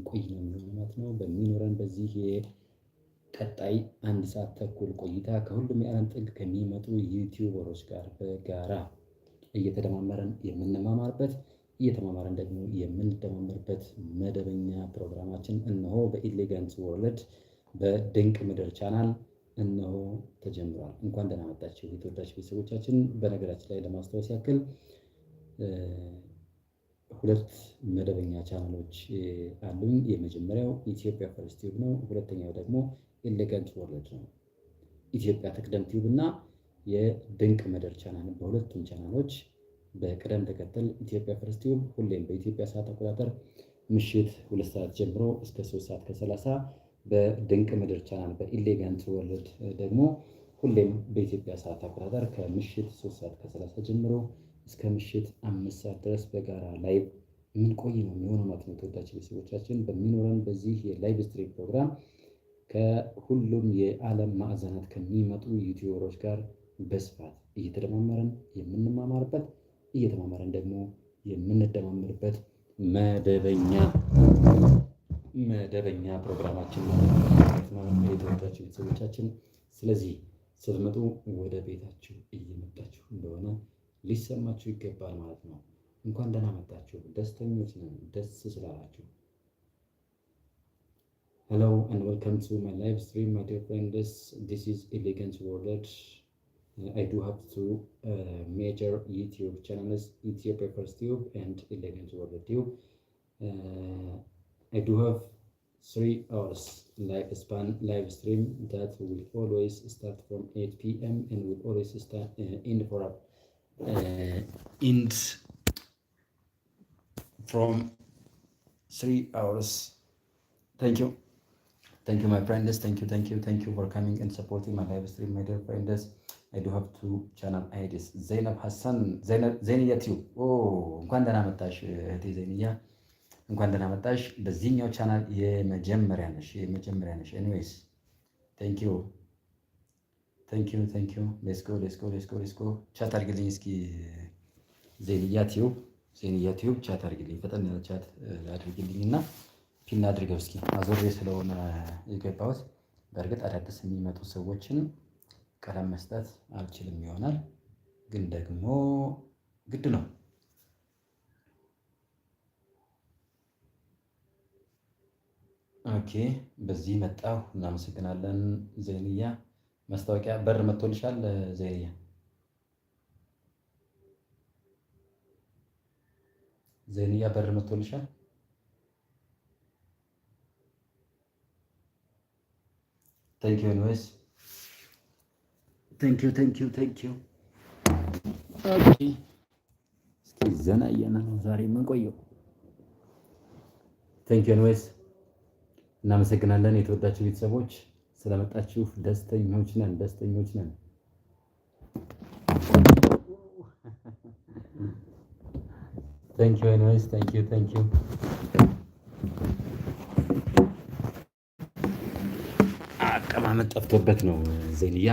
የምንቆይ ነው የሚሆነው ማለት ነው። በሚኖረን በዚህ ቀጣይ 1 ሰዓት ተኩል ቆይታ ከሁሉም የዓለም ጥግ ከሚመጡ ዩቲዩበሮች ጋር በጋራ እየተደማመረን የምንማማርበት እየተማማረን ደግሞ የምንደማመርበት መደበኛ ፕሮግራማችን እነሆ በኢሌጋንት ወርልድ በድንቅ ምድር ቻናል እነሆ ተጀምሯል። እንኳን ደህና መጣችሁ የተወዳጅ ቤተሰቦቻችን። በነገራችን ላይ ለማስታወስ ያክል 2 መደበኛ ቻናሎች አሉኝ። የመጀመሪያው ኢትዮጵያ ፈርስት ቲዩብ ነው። ሁለተኛው ደግሞ ኢሌጋንት ወርልድ ነው። ኢትዮጵያ ትቅደም ቲዩብ እና የድንቅ ምድር ቻናል በሁለቱም ቻናሎች በቅደም ተከተል ኢትዮጵያ ፈርስት ቲዩብ ሁሌም በኢትዮጵያ ሰዓት አቆጣጠር ምሽት 2 ሰዓት ጀምሮ እስከ 3 ሰዓት ከ30 በድንቅ ምድር ቻናል በኢሌጋንት ወርልድ ደግሞ ሁሌም በኢትዮጵያ ሰዓት አቆጣጠር ከምሽት 3 ሰዓት ከ30 ጀምሮ እስከ ምሽት 5 ሰዓት ድረስ በጋራ ላይቭ የምንቆይ ነው የሚሆነው ማለት ነው። ተወዳጅ ቤተሰቦቻችን በሚኖረን በዚህ የላይቭ ስትሪም ፕሮግራም ከሁሉም የዓለም ማዕዘናት ከሚመጡ ዩቲዩበሮች ጋር በስፋት እየተደማመረን የምንማማርበት እየተማማረን ደግሞ የምንደማመርበት መደበኛ ፕሮግራማችን ማለት ነው የተወዳጅ ቤተሰቦቻችን። ስለዚህ ስትመጡ ወደ ቤታችሁ እየመጣችሁ እንደሆነ ሊሰማችሁ ይገባል ማለት ነው። እንኳን ደህና መጣችሁ። ደስተኞች ነን ደስ ስላላችሁ። Hello and welcome to my live stream, my dear friends. This is Elegant World. I do have 2 major YouTube channels, Ethiopia First Tube and Elegant World Tube. I do have 3 hours live stream that will always start from 8 p.m. and will always end from 3 hours. Thank you my friends. Thank you for coming and supporting my live stream, my dear friends. I do have 2 channel IDs. Zainab Hassan, Zainiyya Tube. እንኳን ደህና መጣሽ እህቴ ዘይንያ፣ እንኳን ደህና መጣሽ። በዚህኛው ቻናል የመጀመሪያ ነሽ። ኤኒዌይስ thank you. let's go ቻት አድርግልኝ እስኪ ዘይንያ ቲዩብ ቻት አድርግልኝ፣ ፈጠን ያለ ቻት አድርግልኝ እና ፒን አድርገው እስኪ። አዞሬ ስለሆነ የገባሁት በእርግጥ አዳዲስ የሚመጡ ሰዎችን ቀለም መስጠት አልችልም ይሆናል፣ ግን ደግሞ ግድ ነው። ኦኬ በዚህ መጣሁ። እናመሰግናለን ዘይንያ። ማስታወቂያ በር መጥቶልሻል ዘይንያ? በር መጥቶልሻል? Thank you anyways. Thank you. Okay. እስኪ ዘና እያልን ነው ዛሬ የምንቆየው። Thank you anyways. እናመሰግናለን የተወዳችሁ ቤተሰቦች ስለመጣችሁ። ደስተኞች ነን። Thank you anyways. Thank you. አቀማመጥ ጠፍቶበት ነው ዘይንያ።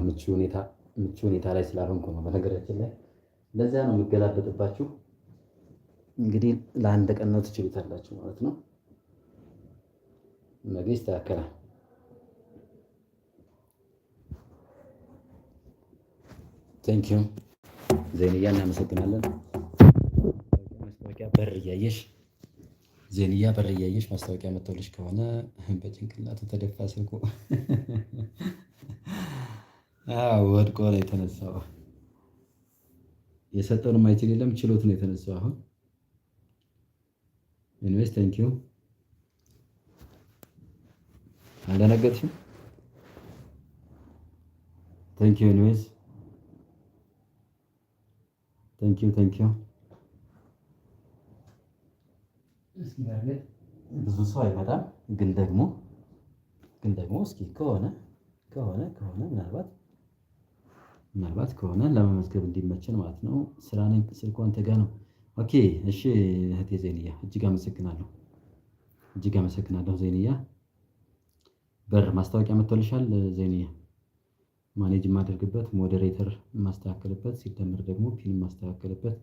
ምቹ ሁኔታ ላይ ስላልሆንኩ ነው በነገራችን ላይ። ለዚያ ነው የምገላበጥባችሁ። እንግዲህ ለአንድ ቀን ነው ትችሉታላችሁ ማለት ነው። ነገ ይስተካከላል። ቴንክ ዩ ዘይንያ፣ እናመሰግናለን። ማስታወቂያ በር እያየሽ ማስታወቂያ መጥቶልሽ ከሆነ በጭንቅላቱ ተደፋ ስልኩ። ወድቆ ነው የተነሳው። የሰጠውን ማይችል የለም፣ ችሎት ነው የተነሳው አሁን። ኢንቨስት ቴንክ ዩ። አልደነገጥሽም? ቴንክ ዩ ኢንቨስት ቴንክ ዩ። ብዙ ሰው አይመጣም፣ ግን ደግሞ እስኪ ከሆነ ምናልባት ከሆነ ለመመዝገብ እንዲመችን ማለት ነው። ስልኩ አንተ ጋ ነው። ኦኬ እሺ እህቴ ዘይንያ እጅግ አመሰግናለሁ ዘይንያ። በር ማስታወቂያ መጥቶልሻል ዘይንያ። ማኔጅ የማደርግበት ሞዴሬተር የማስተካከልበት ሲደመር ደግሞ ፒን የማስተካከልበት